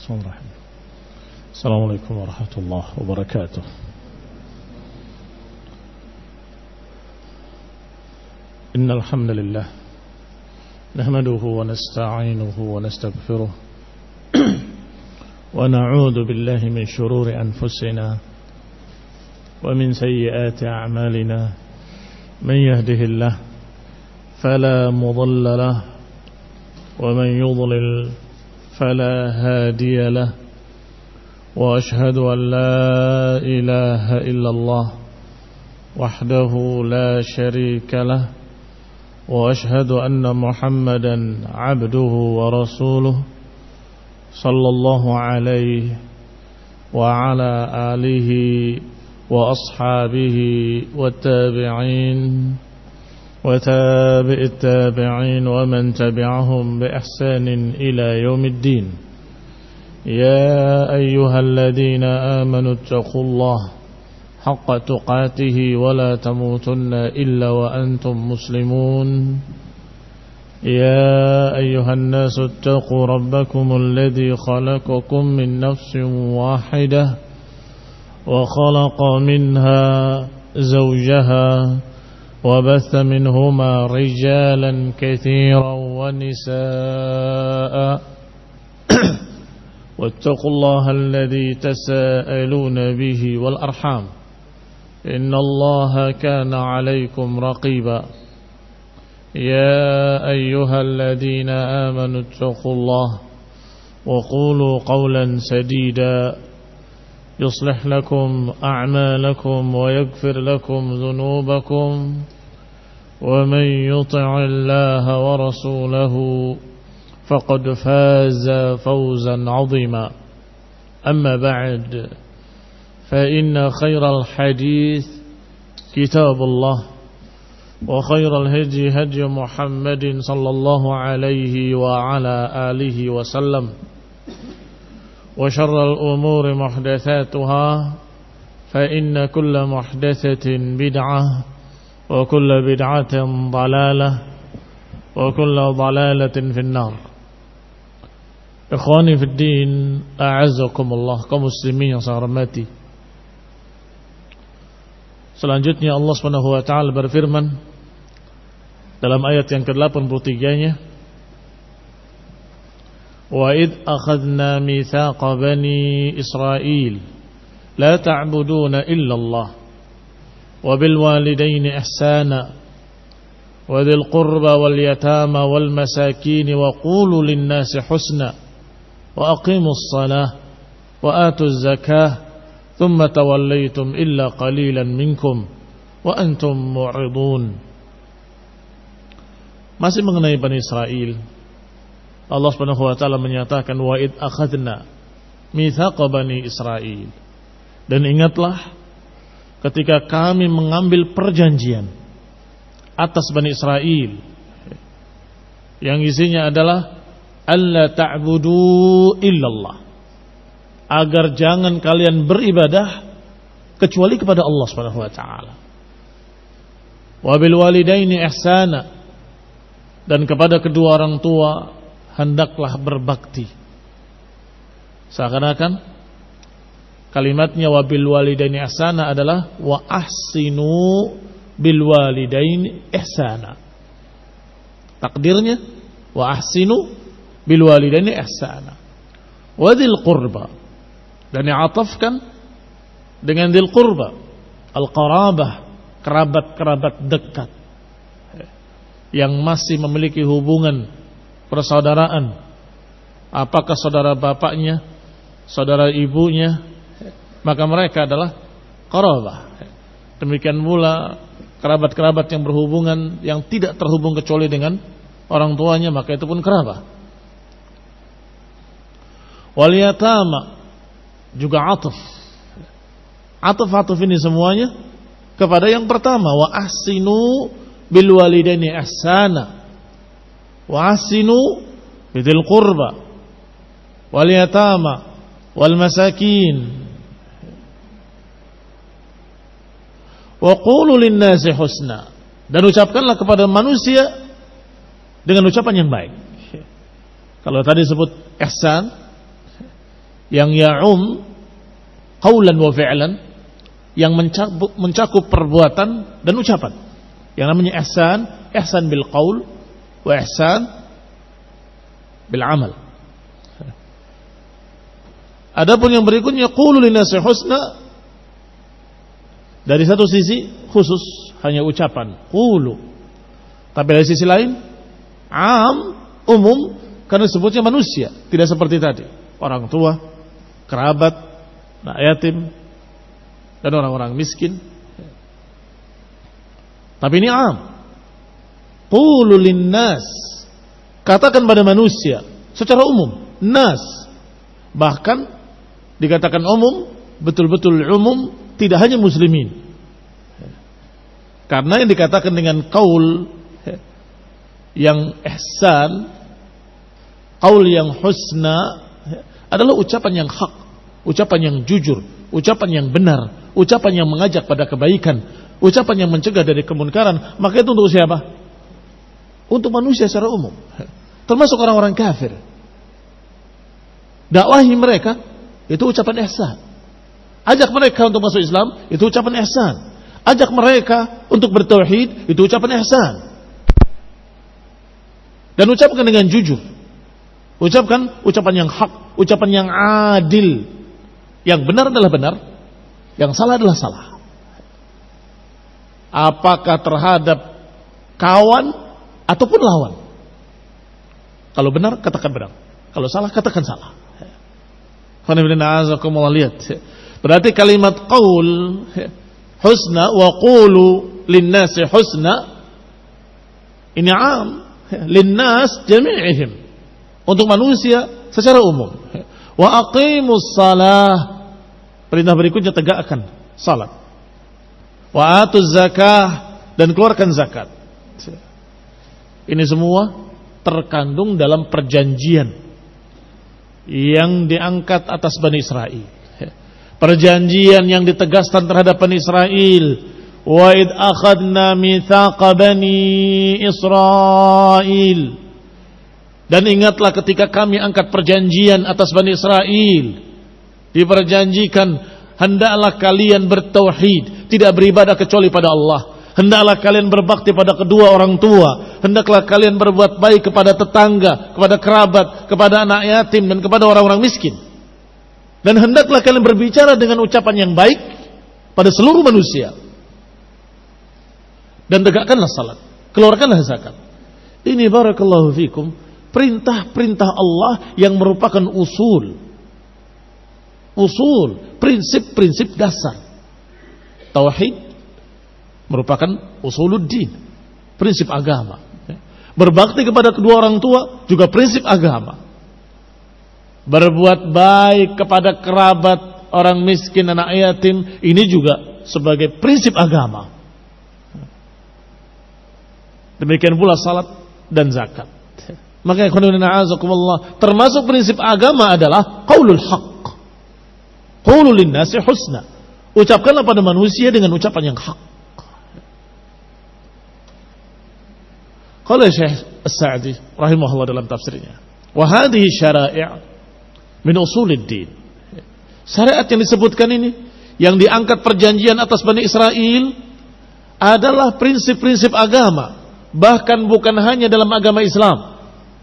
Bismillahirrahmanirrahim. Assalamualaikum warahmatullahi wabarakatuh. Innal hamdalillah nahmaduhu wa nasta'inuhu wa nastaghfiruh wa na'udzu billahi min shururi anfusina wa min sayyiati a'malina. Man yahdihillahu fala mudilla lahu wa man yudlil فلا هادي له وأشهد أن لا إله إلا الله وحده لا شريك له وأشهد أن محمدا عبده ورسوله صلى الله عليه وعلى آله وأصحابه والتابعين وتابع التابعين ومن تبعهم بإحسان إلى يوم الدين. يا أيها الذين آمنوا اتقوا الله حق تقاته ولا تموتن إلا وأنتم مسلمون. يا أيها الناس اتقوا ربكم الذي خلقكم من نفس واحدة وخلق منها زوجها وبث منهما رجالا كثيرا ونساء واتقوا الله الذي تساءلون به والأرحام إن الله كان عليكم رقيبا. يا أيها الذين آمنوا اتقوا الله وقولوا قولا سديدا يصلح لكم أعمالكم ويغفر لكم ذنوبكم ومن يطع الله ورسوله فقد فاز فوزا عظيما. أما بعد فإن خير الحديث كتاب الله وخير الهدي هدي محمد صلى الله عليه وعلى آله وسلم وشر الأمور محدثاتها فإن كل محدثة بدعة وكل بدعة ضلالة وكل ضلالة في النار. Ikhwani fi din, a'azzakumullah, kaum muslimin yang saya hormati. Selanjutnya Allah Subhanahu wa taala berfirman dalam ayat yang ke-83-nya, wa id akhadna mitsaqa bani Israil la ta'buduna illa Allah wa bil walidayni ihsana wa dzil qurba wal yatama wal masakin wa qulu lin nasi husna wa aqimus shalah wa atuz zakah thumma tawallaytum illa qalilan minkum wa antum mu'ridun. Masih mengenai Bani Israel, Allah Subhanahu wa taala menyatakan wa id akhadna mitsaqa bani Israil, dan ingatlah ketika kami mengambil perjanjian atas Bani Israel yang isinya adalah alla ta'budu illallah, agar jangan kalian beribadah kecuali kepada Allah Subhanahu wa taala. Wa bil walidaini ihsana, dan kepada kedua orang tua hendaklah berbakti. Seakan-akan kalimatnya wa bil walidaini ihsana adalah wa ahsinu bil walidaini ihsana. Takdirnya wa ahsinu bil walidaini ihsana. Wa dzil qurba, dan diatafkan dengan dzil qurba, al-qarabah, kerabat-kerabat dekat yang masih memiliki hubungan persaudaraan, apakah saudara bapaknya, saudara ibunya, maka mereka adalah qarabah. Demikian pula kerabat-kerabat yang berhubungan, yang tidak terhubung kecuali dengan orang tuanya, maka itu pun kerabat. Wal yatama juga ataf. Ataf ini semuanya kepada yang pertama, wa ahsinu bil walidaini ihsana wa ahsinu bidil qurba wal yatama wal masakin wa qulu lin nasi husna, dan ucapkanlah kepada manusia dengan ucapan yang baik. Kalau tadi sebut ihsan, yang ya'um qaulan wa fi'lan, yang mencakup perbuatan dan ucapan. Yang namanya ihsan, ihsan bil qaul wa ihsan bil amal. Adapun yang berikutnya qulu linnasi husna, dari satu sisi khusus hanya ucapan qulu, tapi dari sisi lain am, umum, karena sebutnya manusia, tidak seperti tadi orang tua, kerabat, anak yatim, dan orang-orang miskin. Tapi ini am. Qulu linnas, katakan pada manusia secara umum, nas. Bahkan dikatakan umum, betul-betul umum, tidak hanya muslimin. Karena yang dikatakan dengan qaul yang ihsan, qaul yang husna, adalah ucapan yang hak, ucapan yang jujur, ucapan yang benar, ucapan yang mengajak pada kebaikan, ucapan yang mencegah dari kemunkaran. Maka itu untuk siapa? Untuk manusia secara umum, termasuk orang-orang kafir. Dakwahi mereka, itu ucapan ihsan. Ajak mereka untuk masuk Islam, itu ucapan ihsan. Ajak mereka untuk bertauhid, itu ucapan ihsan. Dan ucapkan dengan jujur, ucapkan ucapan yang hak, ucapan yang adil. Yang benar adalah benar, yang salah adalah salah. Apakah terhadap kawan ataupun lawan. Kalau benar, katakan benar. Kalau salah, katakan salah. Lihat. Berarti kalimat qaul husna wa qulu linnasi husna, ini am, linnas jami'ihim, untuk manusia secara umum. Wa aqimus salah, perintah berikutnya tegakkan salat. Wa atuz zakah, dan keluarkan zakat. Ini semua terkandung dalam perjanjian yang diangkat atas Bani Israel. Perjanjian yang ditegaskan terhadap Bani Israel. Wa id akhadna mitsaqa Bani Israel. Dan ingatlah ketika kami angkat perjanjian atas Bani Israel. Diperjanjikan, hendaklah kalian bertauhid, tidak beribadah kecuali pada Allah. Hendaklah kalian berbakti pada kedua orang tua. Hendaklah kalian berbuat baik kepada tetangga, kepada kerabat, kepada anak yatim, dan kepada orang-orang miskin. Dan hendaklah kalian berbicara dengan ucapan yang baik pada seluruh manusia. Dan tegakkanlah salat, keluarkanlah zakat. Ini barakallahu fikum, perintah-perintah Allah yang merupakan usul, prinsip-prinsip dasar. Tauhid merupakan usuluddin, prinsip agama. Berbakti kepada kedua orang tua juga prinsip agama. Berbuat baik kepada kerabat, orang miskin, anak yatim, ini juga sebagai prinsip agama. Demikian pula salat dan zakat. Maka termasuk prinsip agama adalah qaulul haq. Qaulul linnasi husna. Ucapkanlah pada manusia dengan ucapan yang hak. Qala Syekh As-Sa'di rahimahullah dalam tafsirnya, wa hadhihi syara'i' min usuluddin. Syariat yang disebutkan ini, yang diangkat perjanjian atas Bani Israel, adalah prinsip-prinsip agama. Bahkan bukan hanya dalam agama Islam,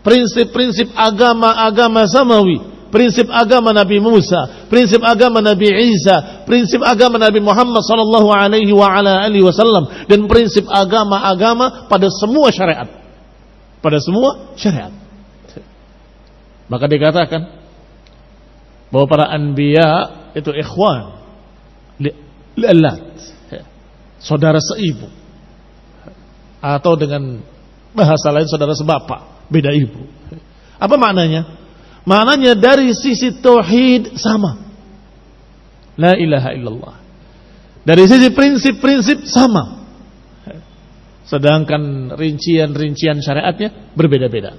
prinsip-prinsip agama-agama samawi, prinsip agama Nabi Musa, prinsip agama Nabi Isa, prinsip agama Nabi Muhammad sallallahu alaihi wa ala alihi wasallam, dan prinsip agama-agama pada semua syariat. Pada semua syariat. Maka dikatakan bahwa para anbiya itu ikhwan li'allat, saudara seibu, atau dengan bahasa lain saudara sebapak, beda ibu. Apa maknanya? Maknanya dari sisi tauhid sama, la ilaha illallah. Dari sisi prinsip-prinsip sama, sedangkan rincian-rincian syariatnya berbeda-beda.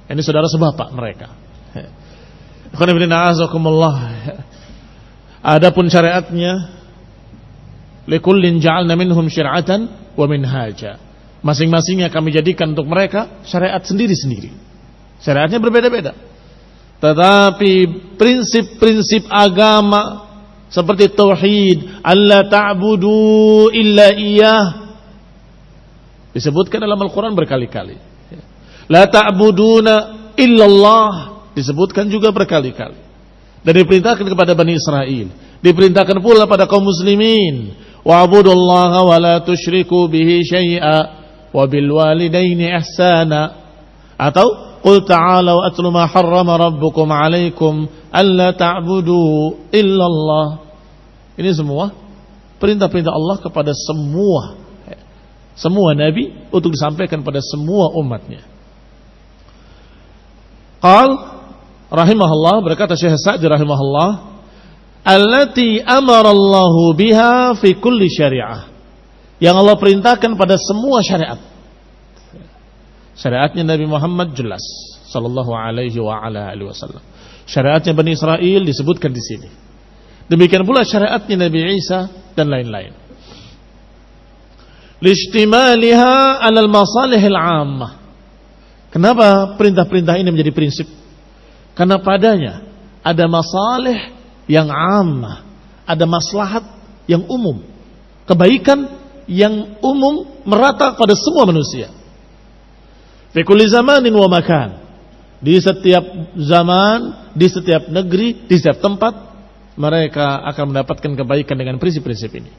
Ini saudara sebapak mereka. Adapun syariatnya, likullin ja'alna minhum syir'atan wa minhaja. Masing-masingnya kami jadikan untuk mereka syariat sendiri-sendiri. Syariatnya berbeda-beda, tetapi prinsip-prinsip agama seperti tauhid, alla ta'budu illa iyyah, disebutkan dalam Al-Quran berkali-kali. La ta'buduna illallah, disebutkan juga berkali-kali. Dan diperintahkan kepada Bani Israel, diperintahkan pula pada kaum muslimin, wa'budullaha wa la tusyriku bihi syai'a wa bil walidaini ihsana, atau qul ta'alu atlu ma harrama rabbukum 'alaikum alla ta'budu illallah. Ini semua perintah-perintah Allah kepada semua nabi untuk disampaikan pada semua umatnya. Qal rahimahullah, berkata Syekh Sa'di rahimahullah, allati amara Allahu biha fi kulli syari'ah, yang Allah perintahkan pada semua syariat. Syariatnya Nabi Muhammad jelas sallallahu alaihi wa ala alihi wasallam. Syariatnya Bani Israel disebutkan di sini. Demikian pula syariatnya Nabi Isa dan lain-lain. Lishtimaliha 'alal masalihil 'ammah. Kenapa perintah-perintah ini menjadi prinsip? Karena padanya ada masalih yang 'ammah, ada maslahat yang umum, kebaikan yang umum merata pada semua manusia. Fi kulli zamanin wa makan, di setiap zaman, di setiap negeri, di setiap tempat, mereka akan mendapatkan kebaikan dengan prinsip-prinsip ini.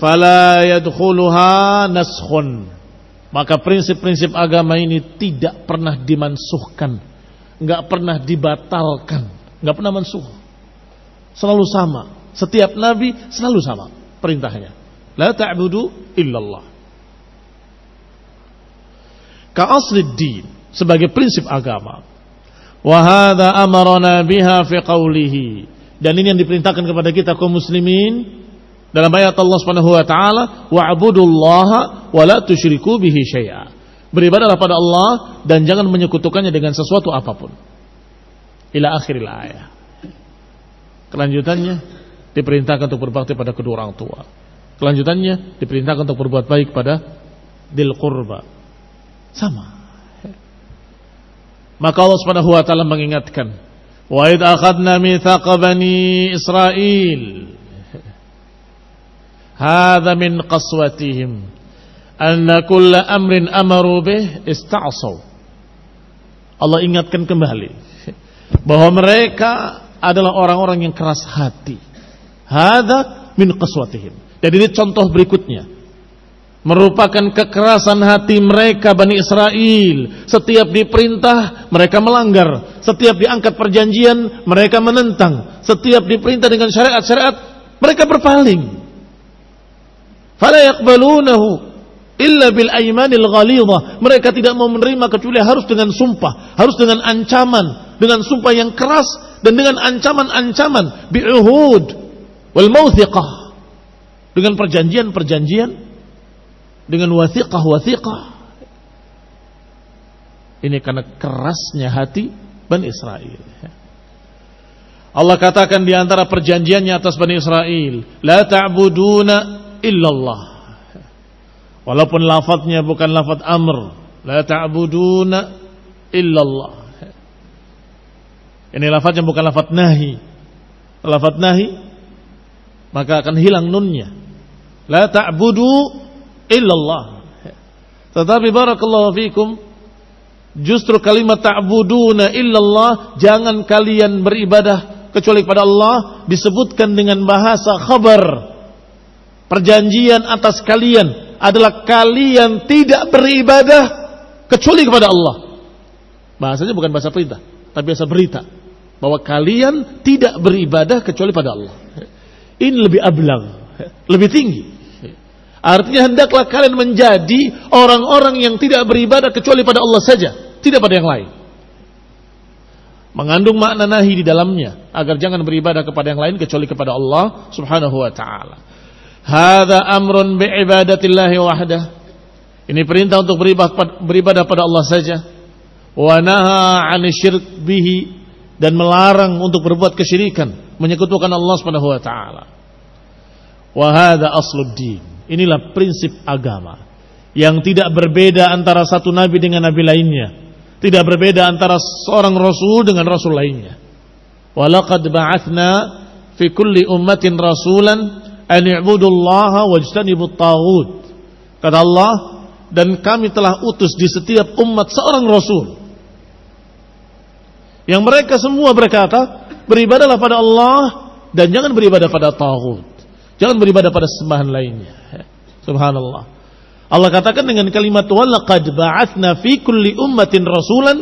Fala yadkhuluha naskhun, maka prinsip-prinsip agama ini tidak pernah dimansuhkan, enggak pernah dibatalkan, enggak pernah mansuh, selalu sama. Setiap nabi selalu sama perintahnya, la ta'budu illallah. Ka'aslid din, sebagai prinsip agama. Wa hadza amarna biha fi qawlihi, dan ini yang diperintahkan kepada kita kaum muslimin dalam ayat Allah Subhanahu wa taala, wa'budullaha wa la tusyriku bihi syai'a. Beribadahlah pada Allah dan jangan menyekutukannya dengan sesuatu apapun. Ila akhiril ayat. Kelanjutannya diperintahkan untuk berbakti pada kedua orang tua. Kelanjutannya diperintahkan untuk berbuat baik pada dzil qurba. Sama. Maka Allah Subhanahu wa taala mengingatkan, wa id akhadna mitsaqa bani Israil, hadza min qaswatihim anna kulla amrin amaru bih ista'saw. Allah ingatkan kembali bahwa mereka adalah orang-orang yang keras hati. Hadza min qaswatihim. Jadi ini contoh berikutnya, merupakan kekerasan hati mereka Bani Israel. Setiap diperintah mereka melanggar, setiap diangkat perjanjian mereka menentang, setiap diperintah dengan syariat-syariat mereka berpaling. Fala yaqbalunahu illa bil aymanil ghalidhah, mereka tidak mau menerima kecuali harus dengan sumpah, harus dengan ancaman, dengan sumpah yang keras dan dengan ancaman-ancaman, bi'uhud wal mawthiqah, dengan perjanjian-perjanjian, dengan wathiqah. Ini karena kerasnya hati Bani Israel. Allah katakan di antara perjanjiannya atas Bani Israel, la ta'buduna illallah. Walaupun lafadznya bukan lafadz amr, la ta'buduna illallah. Ini lafadznya bukan lafadz nahi. Lafadz nahi maka akan hilang nunnya. La ta'budu illallah. Tetapi barakallahu fikum, justru kalimat ta'buduna illallah, jangan kalian beribadah kecuali kepada Allah, disebutkan dengan bahasa khabar. Perjanjian atas kalian adalah kalian tidak beribadah kecuali kepada Allah. Bahasanya bukan bahasa perintah, tapi bahasa berita, bahwa kalian tidak beribadah kecuali pada Allah. Ini lebih ablang, lebih tinggi. Artinya hendaklah kalian menjadi orang-orang yang tidak beribadah kecuali pada Allah saja, tidak pada yang lain. Mengandung makna nahi di dalamnya, agar jangan beribadah kepada yang lain kecuali kepada Allah Subhanahu wa taala. Hadza amrun bi'ibadatillahi wahdah. Ini perintah untuk beribadah pada Allah saja. Wa naha 'anil syirk bihi, dan melarang untuk berbuat kesyirikan, menyekutukan Allah Subhanahu wa taala. Wa hadza asluddin. Inilah prinsip agama yang tidak berbeda antara satu nabi dengan nabi lainnya, tidak berbeda antara seorang rasul dengan rasul lainnya. Wa laqad ba'atsna fi kulli ummatin rasulan an i'budullaha wajtanibut taghut. Kata Allah, dan kami telah utus di setiap umat seorang rasul yang mereka semua berkata, beribadahlah pada Allah dan jangan beribadah pada taghut. Jangan beribadah pada sembahan lainnya. Subhanallah. Allah katakan dengan kalimat wa laqad ba'atsna fi kulli ummatin rasulan,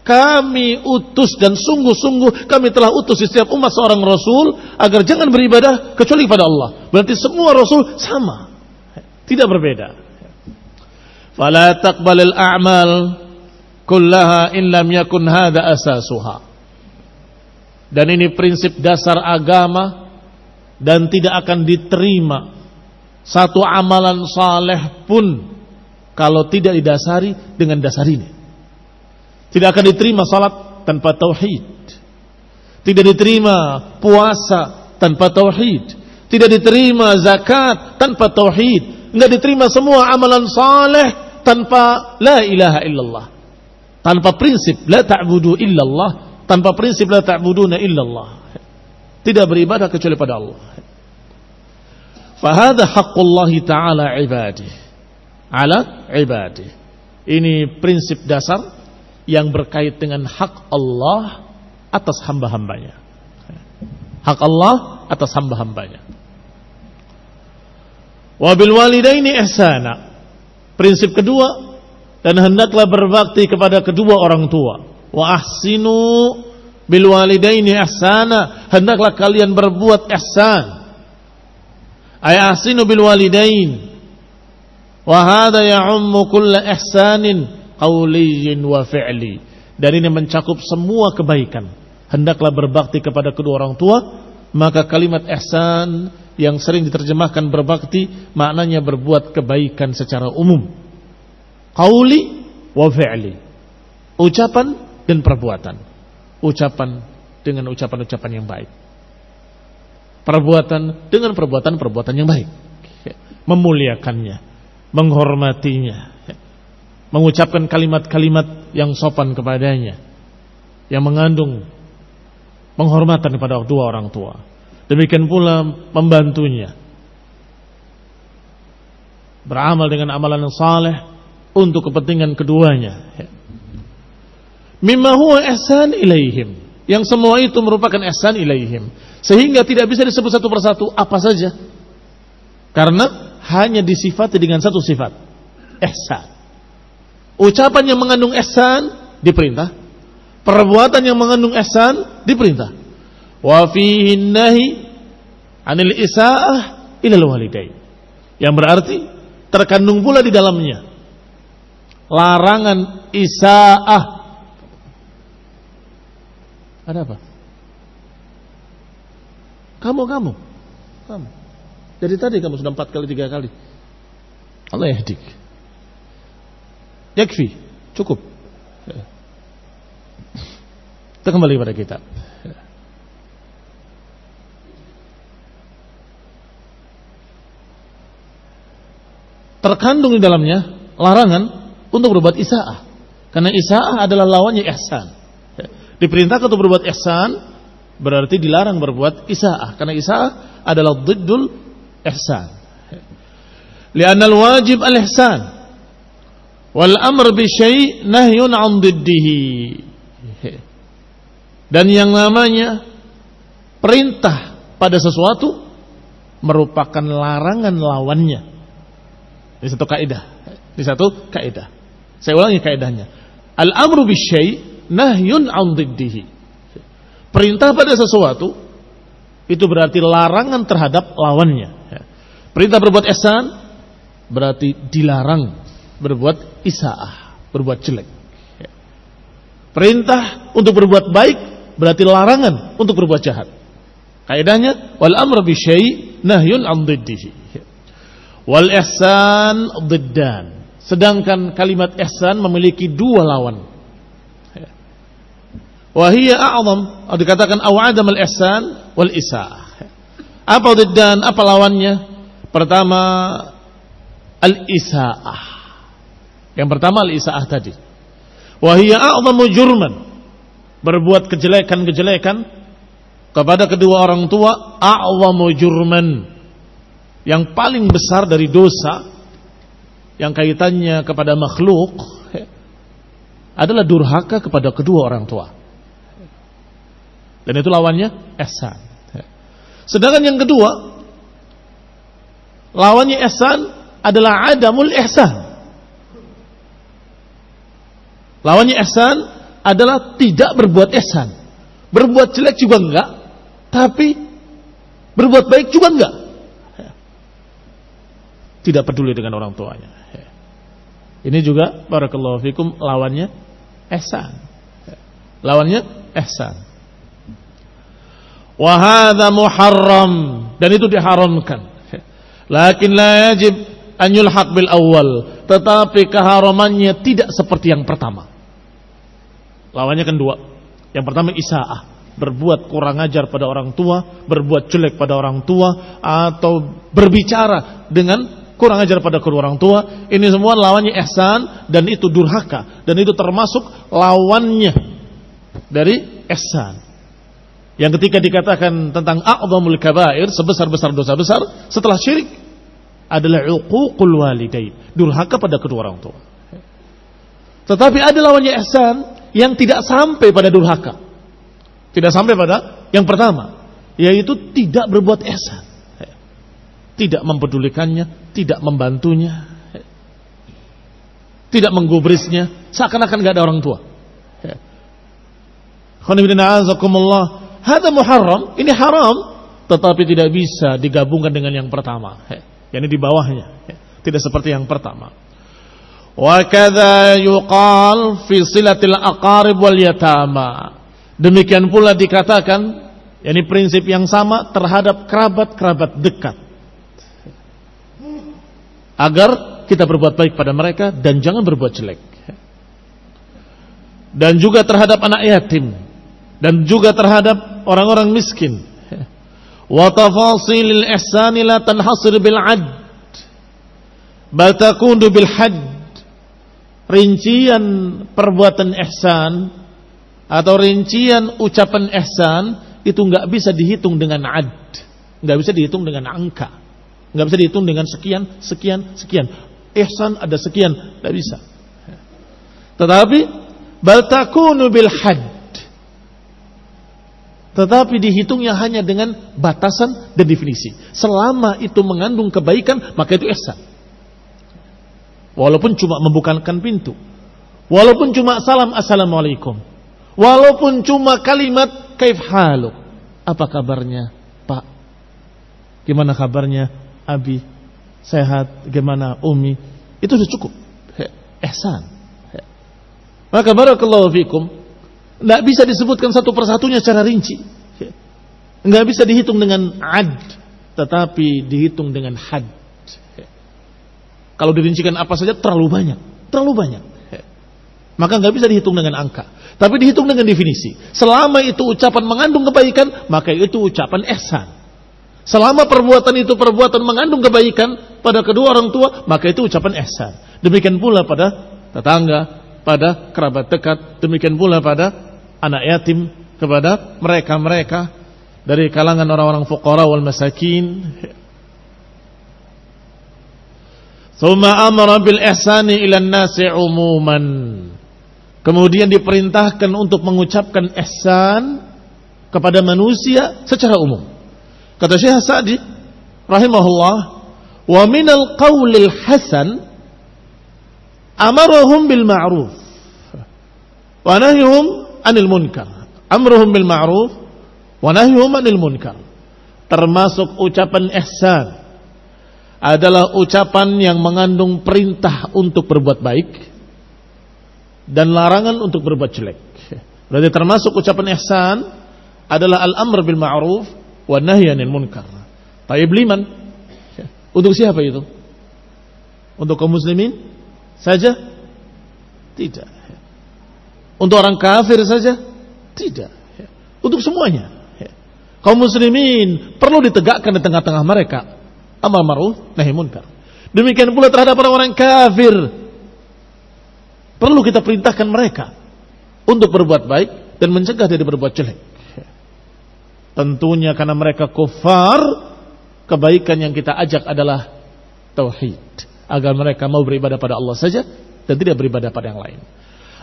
kami utus dan sungguh-sungguh kami telah utus di setiap umat seorang rasul agar jangan beribadah kecuali pada Allah. Berarti semua rasul sama, tidak berbeda. Fala taqbalil a'mal kullaha in lam yakun hadha asasuha. Dan ini prinsip dasar agama, dan tidak akan diterima satu amalan saleh pun kalau tidak didasari dengan dasar ini. Tidak akan diterima salat tanpa tauhid. Tidak diterima puasa tanpa tauhid. Tidak diterima zakat tanpa tauhid. Enggak diterima semua amalan saleh tanpa la ilaha illallah. Tanpa prinsip la ta'budu illallah, tanpa prinsip la ta'buduna illallah. Tidak beribadah kecuali pada Allah. Fahadha haqqullahi ta'ala ibadih ala ibadih. Ini prinsip dasar yang berkait dengan hak Allah atas hamba-hambanya. Hak Allah atas hamba-hambanya. Wa bil walidaini ihsana. Prinsip kedua, dan hendaklah berbakti kepada kedua orang tua. Wa ahsinu bil walidaini ihsana. Hendaklah kalian berbuat ihsan. Ay ahsinu bil walidain. Wa hadha ya'ummu kulla ihsanin qauliyyin wa fi'li. Dan ini mencakup semua kebaikan. Hendaklah berbakti kepada kedua orang tua. Maka kalimat ihsan yang sering diterjemahkan berbakti, maknanya berbuat kebaikan secara umum. Qauli wa fi'li. Ucapan dan perbuatan. Ucapan dengan ucapan-ucapan yang baik. Perbuatan dengan perbuatan-perbuatan yang baik. Memuliakannya, menghormatinya, mengucapkan kalimat-kalimat yang sopan kepadanya, yang mengandung penghormatan kepada kedua orang tua. Demikian pula membantunya, beramal dengan amalan yang saleh untuk kepentingan keduanya. Mimma huwa ihsan ilaihim, yang semua itu merupakan ihsan ilaihim, sehingga tidak bisa disebut satu persatu apa saja, karena hanya disifati dengan satu sifat, ihsan. Ucapan yang mengandung ihsan diperintah, perbuatan yang mengandung ihsan diperintah. Wa fihi nahi 'anil isaa'ah ilal walidain, yang berarti terkandung pula di dalamnya larangan isaa'ah. Ada apa? Kamu. Dari tadi kamu sudah 4 kali 3 kali. Allah yahdik. Yakfi, cukup. Kita kembali pada kitab. Terkandung di dalamnya larangan untuk berbuat isaa'ah, karena isaa'ah adalah lawannya ihsan. Diperintahkan untuk berbuat ihsan, berarti dilarang berbuat isaa'ah, karena isaa'ah adalah diddul ihsan. Li'anna al-wajib al-ihsan wal amr bi syai' nahyun 'an diddihi. Dan yang namanya perintah pada sesuatu merupakan larangan lawannya. Ini satu kaidah. Saya ulangi kaidahnya. Al-amru bi syai' nahyun 'an diddihi. Perintah pada sesuatu itu berarti larangan terhadap lawannya. Perintah berbuat ihsan berarti dilarang berbuat isaa'ah, berbuat jelek. Perintah untuk berbuat baik berarti larangan untuk berbuat jahat. Kaidahnya wal amru bi syai' nahyun 'an diddihi. Wal ihsan diddan. Sedangkan kalimat ihsan memiliki 2 lawan. Wa hiya a'zam, atau dikatakan aw'adam al-ihsan wal isaa'ah. Apa diddan, apa lawannya? Pertama al-isaa'ah. Yang pertama al-isaa'ah tadi. Wa hiya a'zamu jurman. Berbuat kejelekan-kejelekan kepada kedua orang tua a'zamu jurman, yang paling besar dari dosa yang kaitannya kepada makhluk adalah durhaka kepada kedua orang tua. Dan itu lawannya ihsan. Sedangkan yang kedua, lawannya ihsan adalah adamul ihsan. Lawannya ihsan adalah tidak berbuat ihsan. Berbuat jelek juga enggak, tapi berbuat baik juga enggak. Tidak peduli dengan orang tuanya. Ini juga barakallahu fikum lawannya ihsan. Lawannya ihsan. Wa hadza muharram, dan itu diharamkan. Lakin la yajib an yulhaq bil awwal, tetapi keharamannya tidak seperti yang pertama. Lawannya kan dua. Yang pertama isaah, berbuat kurang ajar pada orang tua, berbuat jelek pada orang tua, atau berbicara dengan kurang ajar pada kedua orang tua. Ini semua lawannya ihsan, dan itu durhaka, dan itu termasuk lawannya dari ihsan. Yang ketika dikatakan tentang a'zamul kabair, sebesar-besar dosa besar setelah syirik, adalah uququl walidain, durhaka pada kedua orang tua. Tetapi ada lawannya ihsan yang tidak sampai pada durhaka, tidak sampai pada yang pertama, yaitu tidak berbuat ihsan, tidak mempedulikannya, tidak membantunya, tidak menggubrisnya, seakan-akan gak ada orang tua. Hada muharram, ini haram, tetapi tidak bisa digabungkan dengan yang pertama, yakni di bawahnya, tidak seperti yang pertama. Wa kadza yuqal fi silatil aqarib wal yatama. Demikian pula dikatakan, yakni prinsip yang sama terhadap kerabat-kerabat dekat, agar kita berbuat baik pada mereka dan jangan berbuat jelek. Dan juga terhadap anak yatim, dan juga terhadap orang-orang miskin. Wa tafasilil ihsani la tanhasir bil 'ad, bal takunu bil hadd. Rincian perbuatan ihsan atau rincian ucapan ihsan itu enggak bisa dihitung dengan 'ad, enggak bisa dihitung dengan angka, enggak bisa dihitung dengan sekian, sekian, sekian. Ihsan ada sekian, enggak bisa. Tetapi bal takunu bil hadd, tetapi dihitungnya hanya dengan batasan dan definisi. Selama itu mengandung kebaikan, maka itu ihsan. Walaupun cuma membukakan pintu, walaupun cuma salam assalamualaikum, walaupun cuma kalimat kaif haluk, apa kabarnya Pak, gimana kabarnya Abi, sehat, gimana Umi, itu sudah cukup ihsan. Maka barakallahu fikum, tidak bisa disebutkan satu persatunya secara rinci, tidak bisa dihitung dengan ad, tetapi dihitung dengan had. Kalau dirincikan apa saja terlalu banyak. Maka nggak bisa dihitung dengan angka, tapi dihitung dengan definisi. Selama itu ucapan mengandung kebaikan, maka itu ucapan ihsan. Selama perbuatan itu perbuatan mengandung kebaikan pada kedua orang tua, maka itu ucapan ihsan. Demikian pula pada tetangga, pada kerabat dekat, demikian pula pada anak yatim, kepada mereka-mereka dari kalangan orang-orang fuqara wal masakin. Tsumma amara bil ihsani ilan nasi umuman. Kemudian diperintahkan untuk mengucapkan ihsan kepada manusia secara umum. Kata Syekh Sa'di rahimahullah, wa minal qaulil hasan amarahum bil ma'ruf wa nahyuhum 'anil munkar. Amruhum bil ma'ruf wa nahyuhum 'anil munkar. Termasuk ucapan ihsan adalah ucapan yang mengandung perintah untuk berbuat baik dan larangan untuk berbuat jelek. Berarti termasuk ucapan ihsan adalah al-amr bil ma'ruf wa nahy 'anil munkar. Tayyib liman? Untuk siapa itu? Untuk kaum muslimin saja? Tidak. Untuk orang kafir saja? Tidak. Untuk semuanya. Kaum muslimin perlu ditegakkan di tengah-tengah mereka amar ma'ruf nahi munkar. Demikian pula terhadap orang-orang kafir, perlu kita perintahkan mereka untuk berbuat baik dan mencegah dari berbuat jelek. Tentunya karena mereka kufar, kebaikan yang kita ajak adalah tauhid, agar mereka mau beribadah pada Allah saja dan tidak beribadah pada yang lain.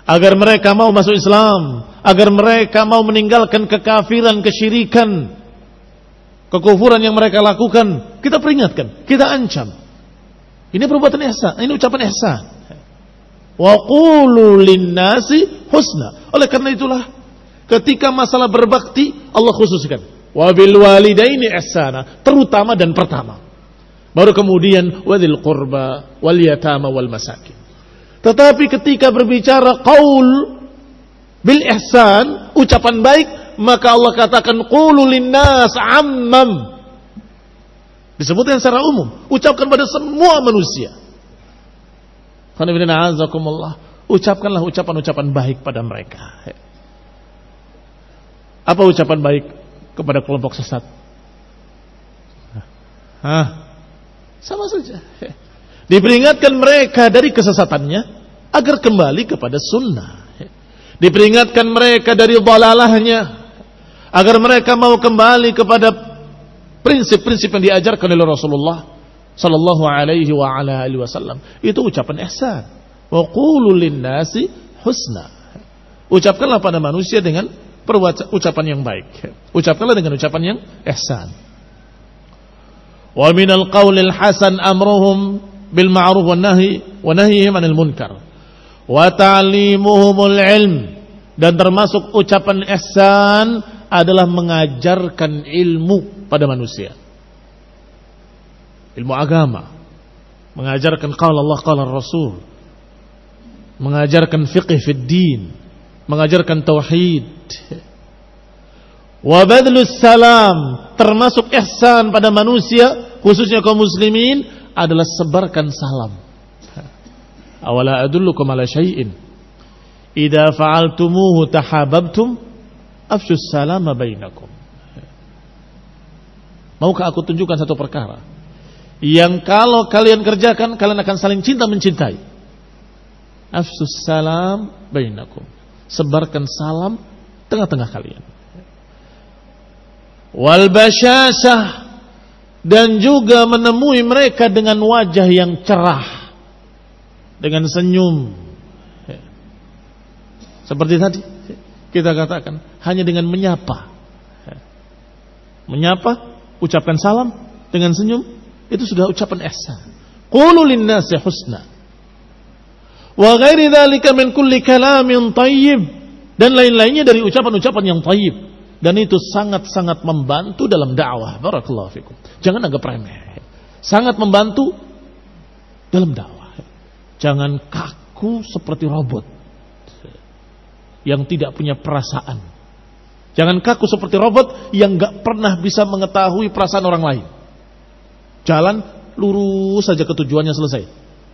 Agar mereka mau masuk Islam, agar mereka mau meninggalkan kekafiran, kesyirikan, kekufuran yang mereka lakukan. Kita peringatkan, kita ancam. Ini perbuatan ihsan, ini ucapan ihsan. Wa qulu lin-nasi husna. Oleh karena itulah ketika masalah berbakti Allah khususkan wa bil walidaini ihsana, terutama dan pertama. Baru kemudian wadil qurba wal yatama wal masakin. Tetapi ketika berbicara qaul bil ihsan, ucapan baik, maka Allah katakan qulu lin-nas ammam. Disebutkan secara umum, ucapkan pada semua manusia. Ucapkanlah ucapan-ucapan baik pada mereka. Apa ucapan baik kepada kelompok sesat? Sama saja. Diperingatkan mereka dari kesesatannya agar kembali kepada sunnah. Diperingatkan mereka dari dhalalahnya agar mereka mau kembali kepada prinsip-prinsip yang diajarkan oleh Rasulullah sallallahu alaihi wa ala alihi wasallam. Itu ucapan ihsan. Wa qulu lin-nasi husna. Ucapkanlah pada manusia dengan ucapan yang baik. Ucapkanlah dengan ucapan yang ihsan. Wa minal qaulil hasan amruhum bil ma'ruf wan nahyihim 'anil munkar. Wa ta'limuhumul ilm, dan termasuk ucapan ihsan adalah mengajarkan ilmu pada manusia. Ilmu agama, mengajarkan qala Allah qala Rasul, mengajarkan fiqh fid din, mengajarkan tauhid. Wa badlus salam, termasuk ihsan pada manusia, khususnya kaum muslimin, adalah sebarkan salam. Awala adullukum ala syai'in idza fa'altumuhu tahabbtum afshus salama bainakum. Maukah aku tunjukkan satu perkara yang kalau kalian kerjakan, kalian akan saling cinta mencintai? Afshus salam bainakum, sebarkan salam tengah-tengah kalian. Wal basyasah, dan juga menemui mereka dengan wajah yang cerah, dengan senyum. Seperti tadi kita katakan, hanya dengan menyapa, ucapkan salam dengan senyum, itu sudah ucapan ihsan. Qulu lin-nasi husna wa ghairi dzalika min kulli kalamin thayyib, dan lain-lainnya dari ucapan-ucapan yang thayyib, dan itu sangat-sangat membantu dalam dakwah. Barakallahu fikum. Jangan anggap remeh. Sangat membantu dalam dakwah. Jangan kaku seperti robot yang tidak punya perasaan. Jangan kaku seperti robot yang gak pernah bisa mengetahui perasaan orang lain. Jalan lurus saja ke tujuannya, selesai.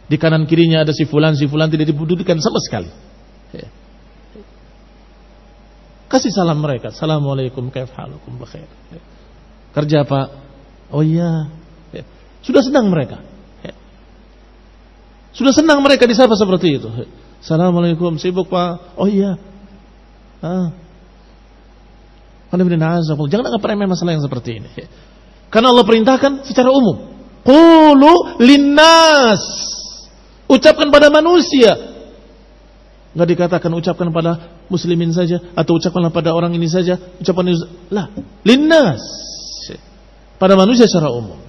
Di kanan kirinya ada si fulan tidak dibududikan sama sekali. Kasih salam mereka. Assalamualaikum, kaif halukum, bakhair. Kerja Pak? Oh iya. Sudah senang mereka. Sudah senang mereka disapa seperti itu. Assalamualaikum, sibuk Pak? Oh iya. Jangan anggap remeh masalah yang seperti ini. Karena Allah perintahkan secara umum. Qulu linnas, ucapkan pada manusia. Enggak dikatakan ucapkan pada muslimin saja, atau ucapkanlah pada orang ini saja. Ucapan lah, linnas, pada manusia secara umum.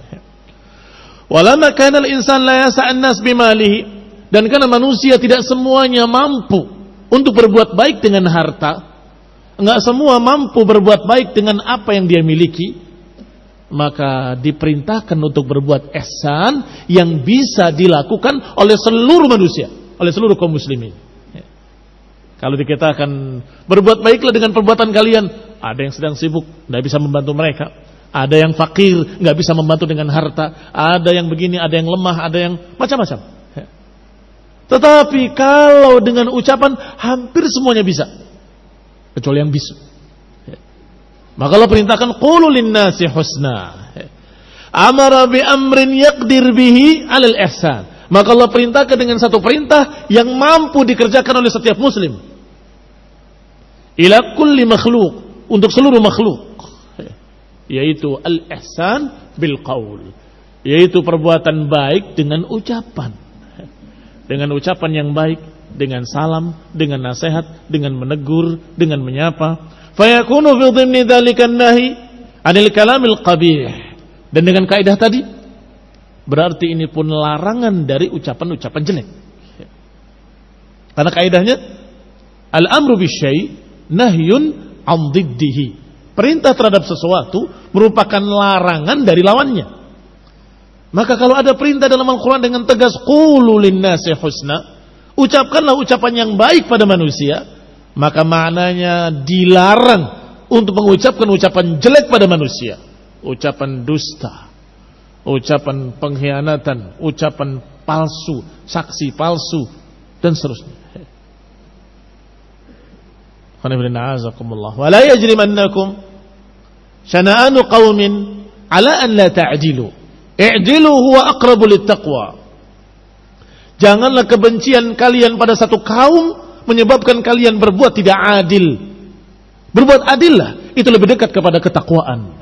Walamma kana al-insan la yas'an nas bimalihi, dan karena manusia tidak semuanya mampu untuk berbuat baik dengan harta, enggak semua mampu berbuat baik dengan apa yang dia miliki, maka diperintahkan untuk berbuat ihsan yang bisa dilakukan oleh seluruh manusia, oleh seluruh kaum muslimin. Kalau dikatakan berbuat baiklah dengan perbuatan kalian, ada yang sedang sibuk, tidak bisa membantu mereka. Ada yang fakir, nggak bisa membantu dengan harta. Ada yang begini, ada yang lemah, ada yang macam-macam. Tetapi kalau dengan ucapan, hampir semuanya bisa, kecuali yang bisu. Maka Allah perintahkan qulu lin-nasi husna. Amara bi amrin yaqdir bihi 'alal ihsan. Maka Allah perintahkan dengan satu perintah yang mampu dikerjakan oleh setiap muslim. Ila kulli makhluk, untuk seluruh makhluk. yaitu al-ihsan bil qaul, yaitu perbuatan baik dengan ucapan. Dengan ucapan yang baik, dengan salam, dengan nasihat, dengan menegur, dengan menyapa. Fayakunu fi dhimni dzalika an-nahi 'anil kalamil qabih. Dan dengan kaidah tadi, berarti ini pun larangan dari ucapan-ucapan jelek. Karena kaidahnya al-amru bisyai' nahyun 'an dhiddihi. Perintah terhadap sesuatu merupakan larangan dari lawannya. Maka kalau ada perintah dalam Al-Quran dengan tegas, qulu linnasi husna, ucapkanlah ucapan yang baik pada manusia, maka maknanya dilarang untuk mengucapkan ucapan jelek pada manusia. Ucapan dusta, ucapan pengkhianatan, ucapan palsu, saksi palsu, dan seterusnya. Wa la yajrimannakum syana'anu qaumin ala an la ta'dilu. I'dilu huwa aqrabu littaqwa. Janganlah kebencian kalian pada satu kaum menyebabkan kalian berbuat tidak adil. Berbuat adillah, itu lebih dekat kepada ketakwaan.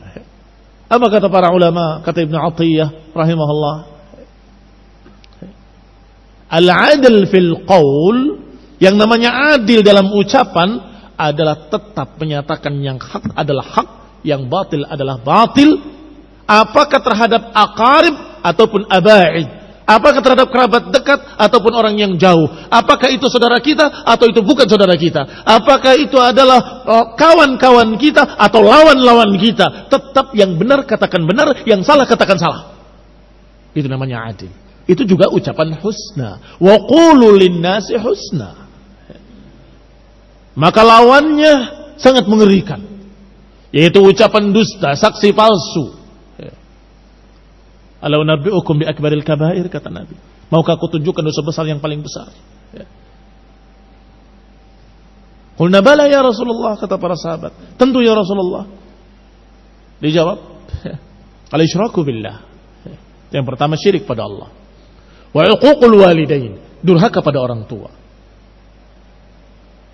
Apa kata para ulama? Kata Ibnu Athiyyah rahimahullah, al-'adl fil qaul, yang namanya adil dalam ucapan adalah tetap menyatakan yang hak adalah hak, yang batil adalah batil. Apakah terhadap aqarib ataupun abaid, apakah terhadap kerabat dekat ataupun orang yang jauh, apakah itu saudara kita atau itu bukan saudara kita, apakah itu adalah kawan-kawan kita atau lawan-lawan kita, tetap yang benar katakan benar, yang salah katakan salah. Itu namanya adil. Itu juga ucapan husna. Wa qulu linnasi husna. Maka lawannya sangat mengerikan, yaitu ucapan dusta, saksi palsu. Ala unabbi'ukum bi akbaril kabair, kata Nabi. Maukah aku tunjukkan dosa besar yang paling besar? Qulna bala ya Rasulullah, kata para sahabat. Tentu ya Rasulullah. Dijawab, al-isyraku billah. Yang pertama syirik pada Allah. Wa uququl walidain, durhaka pada orang tua.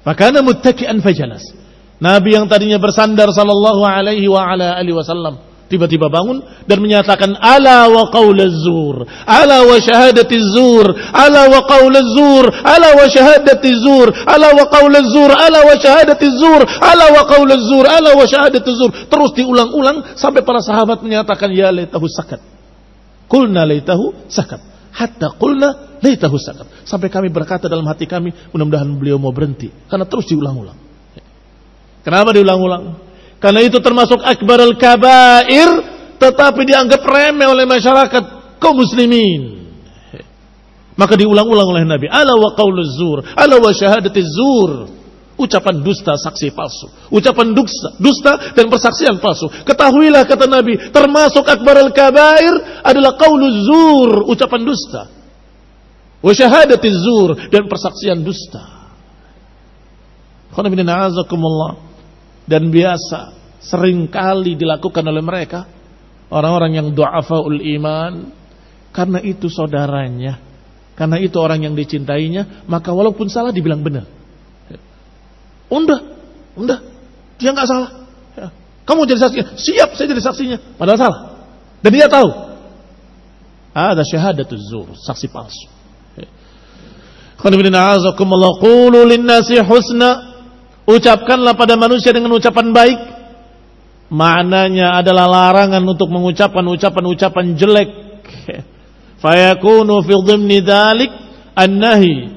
Fakana muttaki'an fajalas. Nabi yang tadinya bersandar sallallahu alaihi wa ala alihi wasallam tiba-tiba bangun dan menyatakan ala wa qaulaz zur, ala wa syahadatiz zur, ala wa qaulaz zur, ala wa syahadatiz zur, ala wa qaulaz zur, ala wa syahadatiz zur, ala wa qaulaz zur, ala wa syahadatiz zur. Terus diulang-ulang sampai para sahabat menyatakan ya laitahu sakat. Qulna laitahu sakat. Hatta qulna laitahu sakat. Sampai kami berkata dalam hati kami, mudah-mudahan beliau mau berhenti, karena terus diulang-ulang. Kenapa diulang-ulang? Karena itu termasuk akbar al-kabair, tetapi dianggap remeh oleh masyarakat kaum muslimin. Maka diulang-ulang oleh Nabi, ala wa qauluz zur, ala wa syahadatiz zur. Ucapan dusta, saksi palsu. Ucapan dusta dan persaksian palsu. Ketahuilah, kata Nabi, termasuk akbar al-kabair adalah qauluz zur, ucapan dusta. Wa syahadatiz zur, dan persaksian dusta. Khana bin a'azakumullah. Dan biasa seringkali dilakukan oleh mereka, orang-orang yang du'afaul iman. Karena itu saudaranya, karena itu orang yang dicintainya, maka walaupun salah dibilang benar. Udah, dia nggak salah. Kamu jadi saksinya, siap saya jadi saksinya, padahal salah. Dan dia tahu. Ada syahadatuz zur, saksi palsu. Qul linnasi husna. Ucapkanlah pada manusia dengan ucapan baik. Maknanya adalah larangan untuk mengucapkan ucapan-ucapan jelek. Fayakunu fi dhimni dzalik an-nahi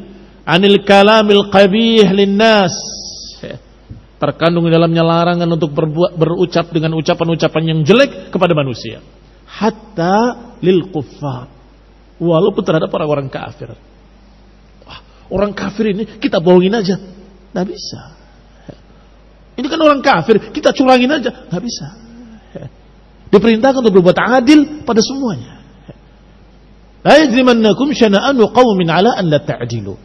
'anil kalamil qabih linnas. Terkandung di dalamnya larangan untuk berucap dengan ucapan-ucapan yang jelek kepada manusia. Hatta lil kuffar. Walaupun terhadap orang-orang kafir. Wah, orang kafir ini kita bohongin aja. Nggak bisa. Ini kan orang kafir, kita curangin aja. Nggak bisa. Diperintahkan untuk berbuat adil pada semuanya. La yajrimannakum syana'anu qaumin 'ala an la ta'dilu.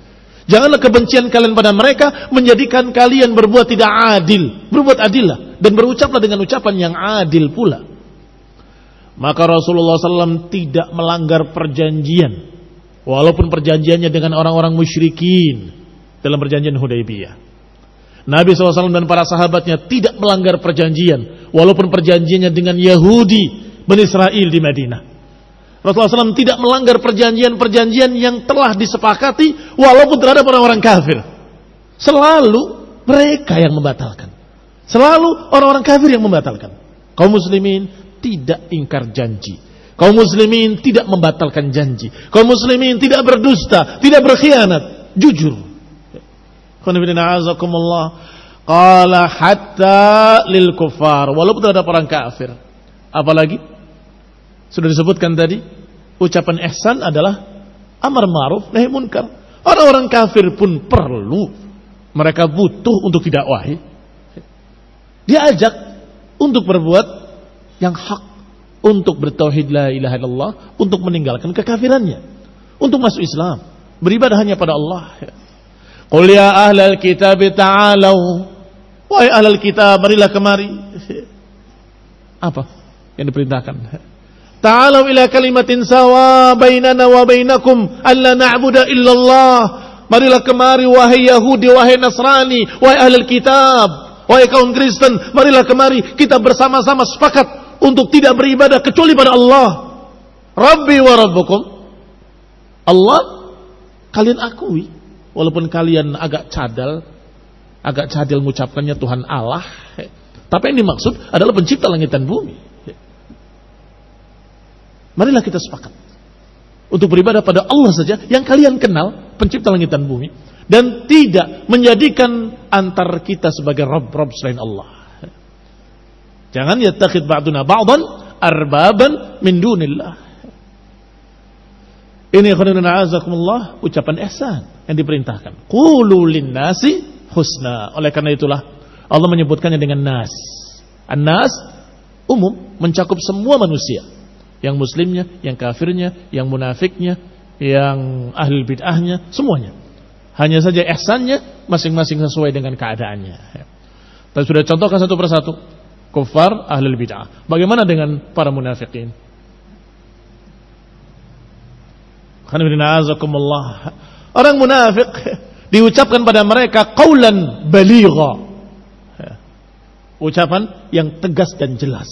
Janganlah kebencian kalian pada mereka menjadikan kalian berbuat tidak adil. Berbuat adillah dan berucaplah dengan ucapan yang adil pula. Maka Rasulullah SAW tidak melanggar perjanjian, walaupun perjanjiannya dengan orang-orang musyrikin dalam perjanjian Hudaybiyah. Nabi SAW dan para sahabatnya tidak melanggar perjanjian, walaupun perjanjiannya dengan Yahudi Bani Israel di Madinah. Rasulullah SAW tidak melanggar perjanjian-perjanjian yang telah disepakati walaupun terhadap orang-orang kafir. Selalu mereka yang membatalkan. Selalu orang-orang kafir yang membatalkan. Kaum muslimin tidak ingkar janji. Kaum muslimin tidak membatalkan janji. Kaum muslimin tidak berdusta, tidak berkhianat, jujur. Qala hatta lil kuffar, walaupun terhadap orang kafir. Apalagi sudah disebutkan tadi, ucapan ihsan adalah amar ma'ruf nahi munkar. Orang-orang kafir pun perlu, mereka butuh untuk didakwahi. Diajak untuk berbuat yang hak, untuk bertauhid la ilaha illallah, untuk meninggalkan kekafirannya, untuk masuk Islam, beribadah hanya pada Allah. Qul ya ahlal kitab ta'alau, wahai ahlal kitab, marilah kemari. Apa yang diperintahkan? Ta'alau ila kalimatin sawa bainana wa bainakum alla na'budu illallah. Marilah kemari wahai Yahudi, wahai Nasrani, wahai ahlul kitab, wahai kaum Kristen, marilah kemari kita bersama-sama sepakat untuk tidak beribadah kecuali pada Allah. Rabbi wa rabbukum. Allah kalian akui, walaupun kalian agak cadel mengucapkannya Tuhan Allah, tapi yang dimaksud adalah pencipta langit dan bumi. Marilah kita sepakat untuk beribadah pada Allah saja yang kalian kenal, pencipta langit dan bumi, dan tidak menjadikan antar kita sebagai Rabb selain Allah. Jangan yattakhid ba'duna ba'dan arbaban min dunillah. Ini khairunan a'azakumullah, ucapan ihsan yang diperintahkan. Qulu linnasi husna. Oleh karena itulah Allah menyebutkannya dengan nas. An-nas umum, mencakup semua manusia. Yang muslimnya, yang kafirnya, yang munafiknya, yang ahli bid'ahnya, semuanya. Hanya saja ihsannya masing-masing sesuai dengan keadaannya. Tapi sudah contohkan satu persatu. Kufar ahlul bid'ah. Bagaimana dengan para munafikin? Orang munafik diucapkan pada mereka qaulan baligha. Ucapan yang tegas dan jelas.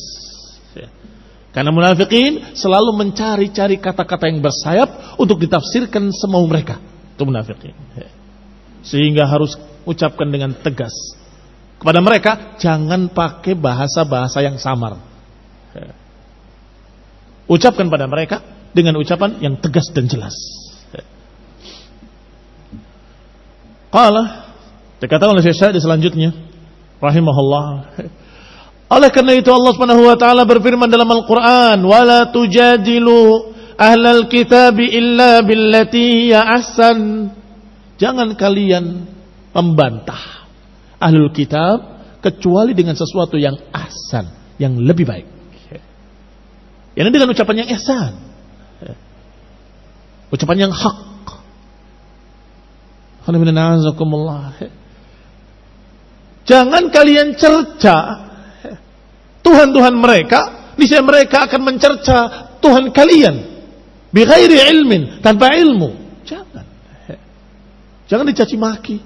Karena munafikin selalu mencari-cari kata-kata yang bersayap untuk ditafsirkan semau mereka. Itu munafikin. Sehingga harus ucapkan dengan tegas. Kepada mereka, jangan pakai bahasa-bahasa yang samar. Ucapkan pada mereka dengan ucapan yang tegas dan jelas. Qala, dikatakan oleh Syekh di selanjutnya, rahimahullah. Oleh karena itu Allah Subhanahu wa taala berfirman dalam Al-Qur'an, "Wala tujadilu ahlal kitabi illa billati hiya ahsan." Jangan kalian membantah ahlul kitab kecuali dengan sesuatu yang ahsan, yang lebih baik. Yang dengan ucapan yang ihsan, ucapan yang hak. Jangan kalian cerca Tuhan-Tuhan mereka, niscaya mereka akan mencerca Tuhan kalian bighairi ilmin, tanpa ilmu. Jangan dicaci maki.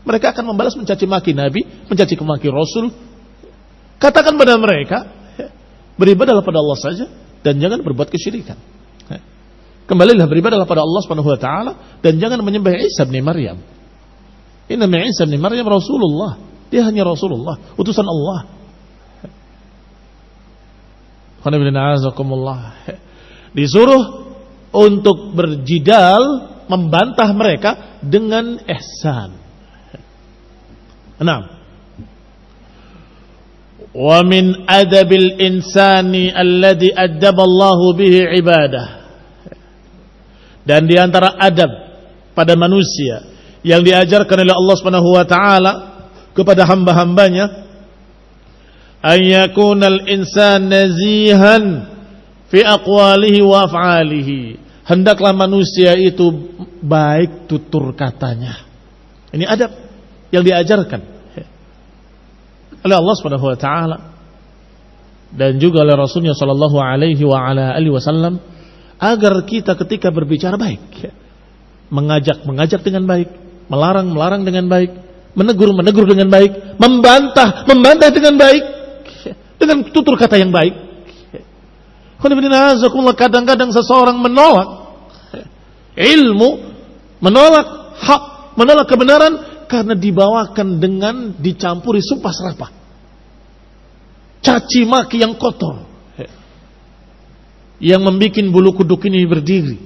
Mereka akan membalas mencaci maki Nabi, mencaci maki Rasul. Katakan pada mereka, beribadahlah pada Allah saja dan jangan berbuat kesyirikan. Kembalilah beribadahlah pada Allah Subhanahu wa taala dan jangan menyembah Isa bin Maryam. Inna Isa bin Maryam Rasulullah. Dia hanya Rasulullah, utusan Allah. Disuruh untuk berjidal, membantah mereka dengan ihsan. Nah, wa min adabil insani alladhi addaballahu bihi ibadah. Dan di antara adab pada manusia yang diajarkan oleh Allah Subhanahu wa taala kepada hamba-hambanya, ayyakunal insan nazihan fi aqwalihi wa af'alihi. Hendaklah manusia itu baik tutur katanya. Ini adab yang diajarkan oleh Allah Subhanahu wa taala dan juga oleh Rasulnya sallallahu alaihi wa ala alihi wasallam, agar kita ketika berbicara baik, mengajak dengan baik, melarang dengan baik, menegur dengan baik, membantah dengan baik. dengan tutur kata yang baik. Kadang-kadang seseorang menolak ilmu, menolak hak, menolak kebenaran karena dibawakan dengan dicampuri sumpah serapah, caci maki yang kotor, yang membuat bulu kuduk ini berdiri.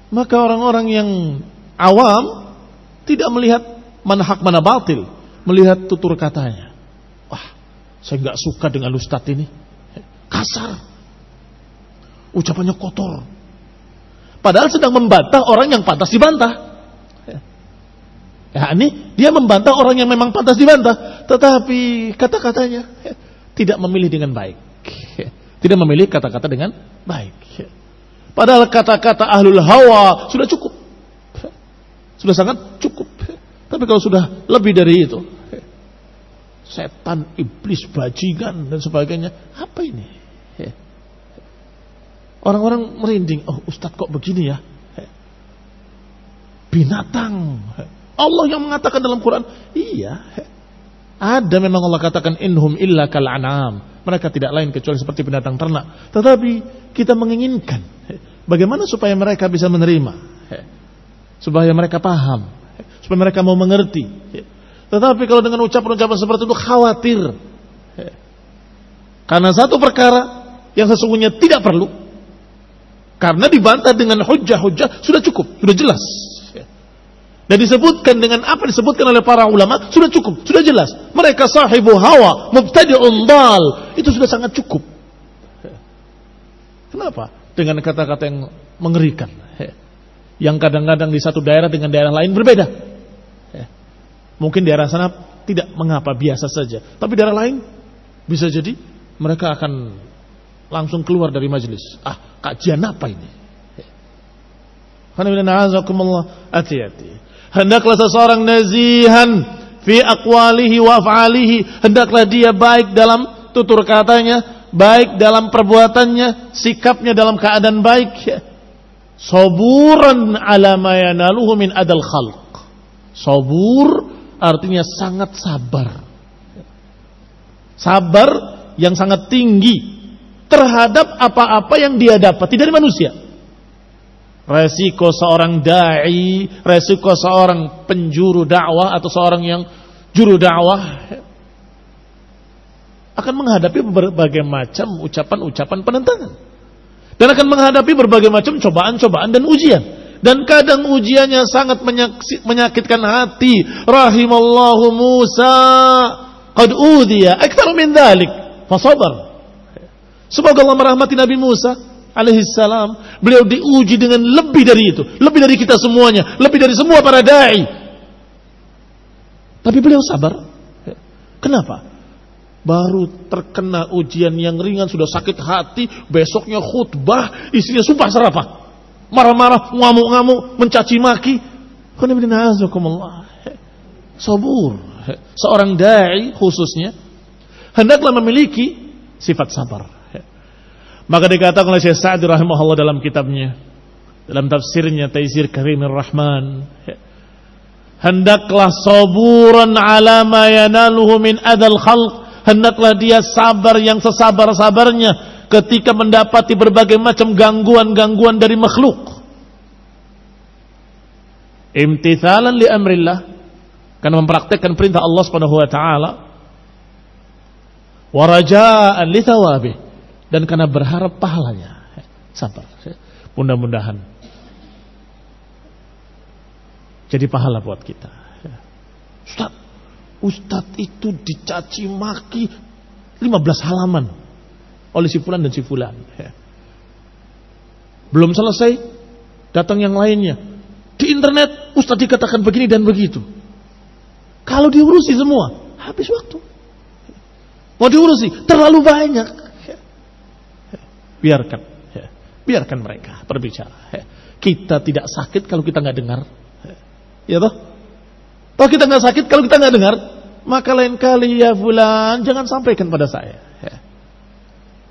Maka orang-orang yang awam tidak melihat mana hak mana batil, melihat tutur katanya. Wah, saya nggak suka dengan ustadz ini, kasar, ucapannya kotor. Padahal sedang membantah orang yang pantas dibantah. Ya, ini dia membantah orang yang memang pantas dibantah, tetapi kata-katanya tidak memilih dengan baik, tidak memilih kata-kata dengan baik. Padahal kata-kata ahlul hawa sudah cukup, sudah sangat cukup. Tapi kalau sudah lebih dari itu, setan, iblis, bajingan dan sebagainya, apa ini? Orang-orang merinding. Oh, ustadz kok begini ya? Binatang. Allah yang mengatakan dalam Quran. Iya. Ada memang Allah katakan inhum illa kal an'am. Mereka tidak lain kecuali seperti binatang ternak. Tetapi kita menginginkan bagaimana supaya mereka bisa menerima, supaya mereka paham, supaya mereka mau mengerti. Tetapi kalau dengan ucapan-ucapan seperti itu khawatir, karena satu perkara yang sesungguhnya tidak perlu, karena dibantah dengan hujjah-hujjah sudah cukup, sudah jelas. Dan disebutkan dengan apa disebutkan oleh para ulama sudah cukup, sudah jelas. Mereka sahibu hawa, mubtadi'un dal, itu sudah sangat cukup. Kenapa? Dengan kata-kata yang mengerikan, yang kadang-kadang di satu daerah dengan daerah lain berbeda. Mungkin daerah sana tidak mengapa, biasa saja, tapi daerah lain bisa jadi mereka akan langsung keluar dari majelis. Kajian apa ini? Hati-hati. Hendaklah seseorang nazihan fi aqwalihi wa af'alihi. Hendaklah dia baik dalam tutur katanya, baik dalam perbuatannya, sikapnya dalam keadaan baik. Saburan ala ma yanaluhu min adal khalq. Sabur artinya sangat sabar. Sabar yang sangat tinggi terhadap apa-apa yang dia dapati dari manusia. Resiko seorang da'i, resiko seorang penjuru dakwah atau seorang yang juru dakwah akan menghadapi berbagai macam ucapan-ucapan penentangan, dan akan menghadapi berbagai macam cobaan-cobaan dan ujian. Dan kadang ujiannya sangat menyakitkan hati. Rahimallahu Musa qad udhiya akthar min dhalik fasabar. Semoga Allah merahmati Nabi Musa alaihissalam. Beliau diuji dengan lebih dari itu, lebih dari kita semuanya, lebih dari semua para da'i. Tapi beliau sabar. Kenapa? Baru terkena ujian yang ringan sudah sakit hati, besoknya khutbah isinya sumpah serapah, marah-marah, ngamuk-ngamuk, mencaci maki. Sabur. Seorang da'i khususnya hendaklah memiliki sifat sabar. Maka dikatakan oleh Syekh Sa'di rahimahullah dalam kitabnya, dalam tafsirnya Taisir Karimir Rahman, hendaklah saburan ala ma yanaluhu min adal khalq. Hendaklah dia sabar yang sesabar-sabarnya ketika mendapati berbagai macam gangguan-gangguan dari makhluk. Imtithalan li amrillah, karena mempraktikkan perintah Allah Subhanahu wa taala, wa raja'an li thawabih, dan karena berharap pahalanya. Sabar. Mudah-mudahan jadi pahala buat kita. Ustadz itu dicaci maki 15 halaman oleh si fulan dan si fulan. Belum selesai, datang yang lainnya. Di internet ustadz dikatakan begini dan begitu. Kalau diurusi semua, habis waktu. Mau diurusi terlalu banyak. Biarkan mereka berbicara. Kita tidak sakit kalau kita nggak dengar. Ya toh? Kalau kita nggak sakit kalau kita nggak dengar, maka lain kali ya fulan jangan sampaikan pada saya.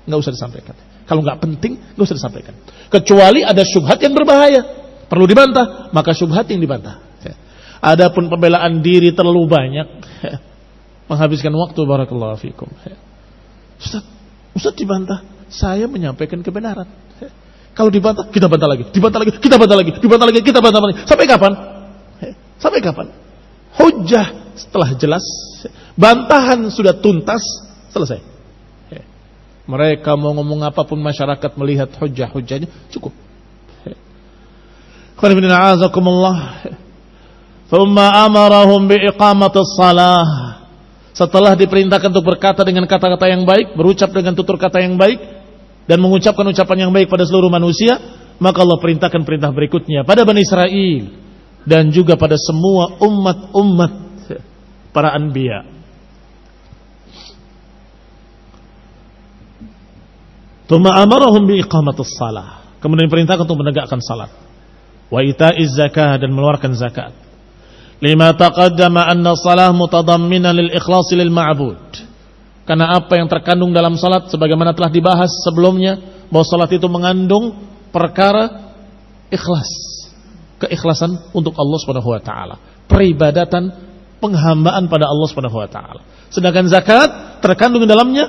Nggak usah disampaikan. Kalau nggak penting nggak usah disampaikan. Kecuali ada syubhat yang berbahaya, perlu dibantah, maka syubhat yang dibantah. Adapun pembelaan diri terlalu banyak, menghabiskan waktu. Barakallahu fikum. Ustaz dibantah, saya menyampaikan kebenaran. Kalau dibantah, kita bantah lagi, dibantah lagi, kita bantah lagi, dibantah lagi, kita bantah lagi. Sampai kapan? Sampai kapan? Hujjah setelah jelas, bantahan sudah tuntas, selesai. Mereka mau ngomong apapun, masyarakat melihat hujjah-hujjahnya cukup. Thumma amarahum biiqamatis salah. Setelah diperintahkan untuk berkata dengan kata-kata yang baik, berucap dengan tutur kata yang baik, dan mengucapkan ucapan yang baik pada seluruh manusia, maka Allah perintahkan perintah berikutnya pada Bani Israel dan juga pada semua umat-umat para anbiya. Tsumma amarahum biiqamatis salah. Kemudian diperintahkan untuk menegakkan salat. Wa ita'iz zakah, dan mengeluarkan zakat. Lima taqaddama anna salah mutadamminan lil ikhlas lil ma'bud. Karena apa yang terkandung dalam salat sebagaimana telah dibahas sebelumnya, bahwa salat itu mengandung perkara ikhlas, keikhlasan untuk Allah Subhanahu wa taala, peribadatan, penghambaan pada Allah Subhanahu wa taala. Sedangkan zakat terkandung di dalamnya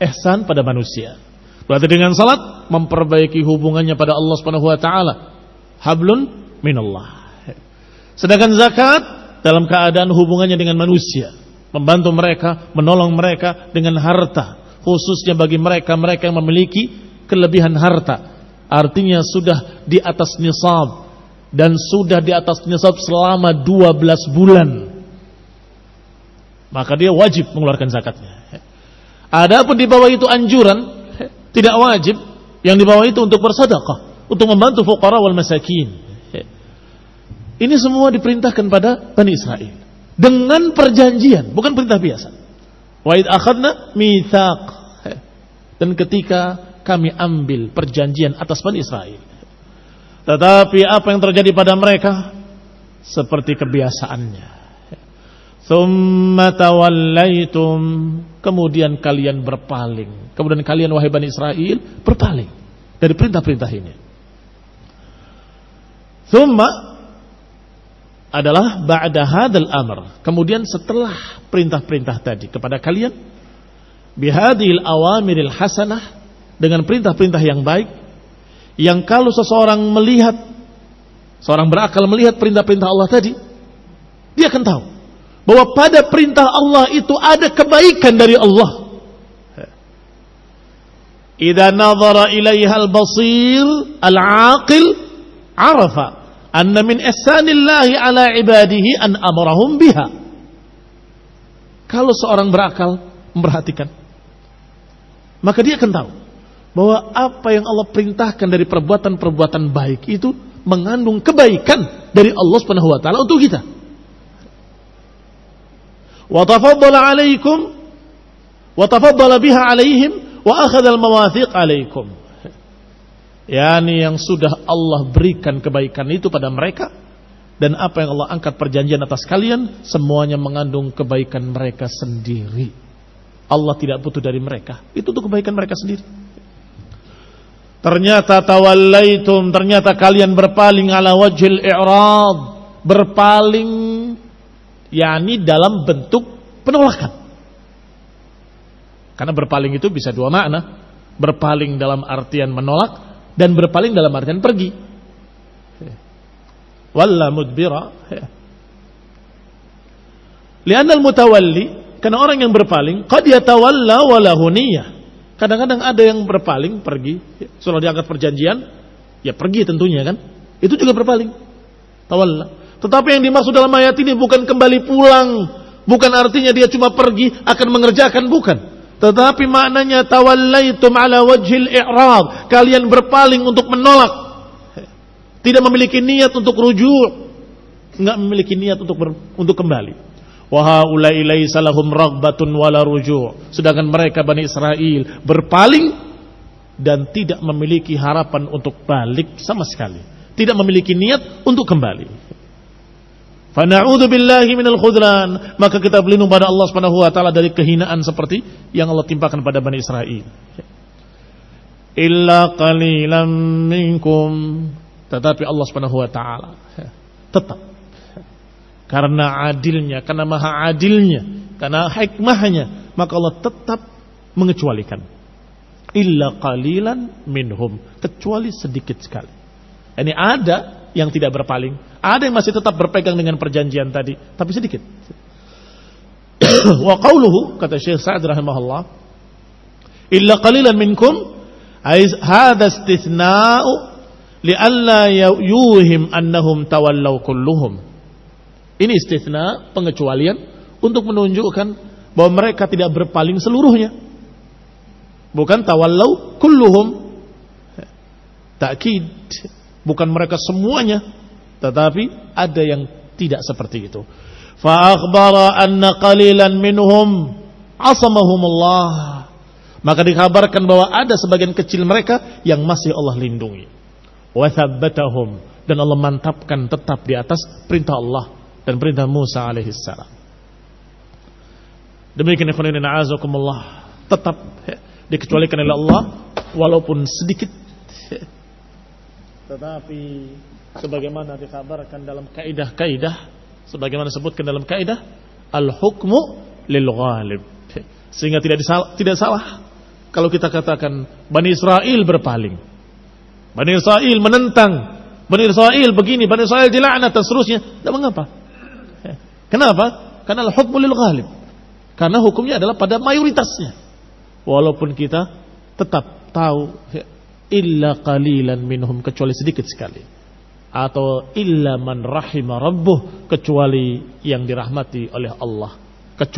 ihsan pada manusia. Berarti dengan salat memperbaiki hubungannya pada Allah Subhanahu wa taala, hablun minallah. Sedangkan zakat dalam keadaan hubungannya dengan manusia, membantu mereka, menolong mereka dengan harta, khususnya bagi mereka yang memiliki kelebihan harta. Artinya sudah di atas nisab, dan sudah di atas nisab selama 12 bulan, maka dia wajib mengeluarkan zakatnya. Adapun di bawah itu anjuran, tidak wajib. Yang di bawah itu untuk bersedekah, untuk membantu fuqara wal masakin. Ini semua diperintahkan pada Bani Israel dengan perjanjian, bukan perintah biasa. Wa id akhadna mitsaq, dan ketika kami ambil perjanjian atas Bani Israel. Tetapi apa yang terjadi pada mereka seperti kebiasaannya. Tsumma tawallaitum, kemudian kalian berpaling. Kemudian kalian wahai Bani Israel berpaling dari perintah-perintah ini. Tsumma adalah ba'da hadzal amr, kemudian setelah perintah-perintah tadi kepada kalian, bihadhil awamiril hasanah, dengan perintah-perintah yang baik, yang kalau seseorang melihat, seorang berakal melihat perintah-perintah Allah tadi, dia akan tahu bahwa pada perintah Allah itu ada kebaikan dari Allah. Idza nadhara ilaiha al-basir al-aqil arafa anna min ihsanillahi ala ibadihi an amarahum biha. Kalau seorang berakal memperhatikan, maka dia akan tahu bahwa apa yang Allah perintahkan dari perbuatan-perbuatan baik itu mengandung kebaikan dari Allah Subhanahu wa taala untuk kita. Wa tafaddala alaikum wa tafaddala biha alaihim wa akhadha al-mawathiq alaikum. Yani yang sudah Allah berikan kebaikan itu pada mereka, dan apa yang Allah angkat perjanjian atas kalian, semuanya mengandung kebaikan mereka sendiri. Allah tidak butuh dari mereka, itu untuk kebaikan mereka sendiri. Ternyata tawallaitum, ternyata kalian berpaling ala wajhil i'rad, berpaling yakni dalam bentuk penolakan. Karena berpaling itu bisa dua makna, berpaling dalam artian menolak, dan berpaling dalam artian pergi. Walla mudbira. Li'anna al-mutawalli, karena orang yang berpaling qad yatawalla wa lahu niyyah. Kadang-kadang ada yang berpaling pergi, setelah diangkat perjanjian, ya pergi tentunya kan. Itu juga berpaling. Tawalla. Tetapi yang dimaksud dalam ayat ini bukan kembali pulang, bukan artinya dia cuma pergi akan mengerjakan, bukan. Tetapi maknanya tawallaitum ala wajhil i'rad, kalian berpaling untuk menolak, tidak memiliki niat untuk rujuk, enggak memiliki niat untuk kembali. Wa haula'i laisa lahum raghbatun wala ruju', sedangkan mereka Bani Israel berpaling dan tidak memiliki harapan untuk balik sama sekali, tidak memiliki niat untuk kembali. Fa na'udzu billahi minal khudlan, maka kita berlindung pada Allah Subhanahu wa taala dari kehinaan seperti yang Allah timpakan pada Bani Israel. Illa qalilan minkum, tetapi Allah Subhanahu wa taala tetap karena adilnya, karena maha adilnya, karena hikmahnya, maka Allah tetap mengecualikan. Illa qalilan minhum, kecuali sedikit sekali. Ini ada yang tidak berpaling, ada yang masih tetap berpegang dengan perjanjian tadi, tapi sedikit. Wa qauluhu, kata Syekh Sa'ad rahimahullah, illa qalilan minkum, hadha istithna'u li'alla yuhim annahum tawallaw kulluhum. Ini istitsna, pengecualian untuk menunjukkan bahwa mereka tidak berpaling seluruhnya. Bukan tawallaw kulluhum, takkid, bukan mereka semuanya, tetapi ada yang tidak seperti itu. Fa akhbara anna qalilan minhum asamahumullah, maka dikabarkan bahwa ada sebagian kecil mereka yang masih Allah lindungi. Wa thabbatahum, dan Allah mantapkan tetap di atas perintah Allah dan perintah Musa alaihissalam. Demikian ikhwan fillah a'azakumullah, tetap dikecualikan oleh Allah walaupun sedikit, tetapi sebagaimana dikabarkan dalam kaidah-kaidah, sebagaimana disebutkan dalam kaidah al-hukmu lil ghalib, sehingga tidak salah kalau kita katakan Bani Israel berpaling, Bani Israel menentang, Bani Israel begini, Bani Israel dilaknat dan seterusnya. Tidak mengapa. Kenapa? Karena al-hukmu lil ghalib, karena hukumnya adalah pada mayoritasnya. Walaupun kita tetap tahu illa qalilan minhum, kecuali sedikit sekali, atau illa man rahima rabbuh, kecuali yang dirahmati oleh Allah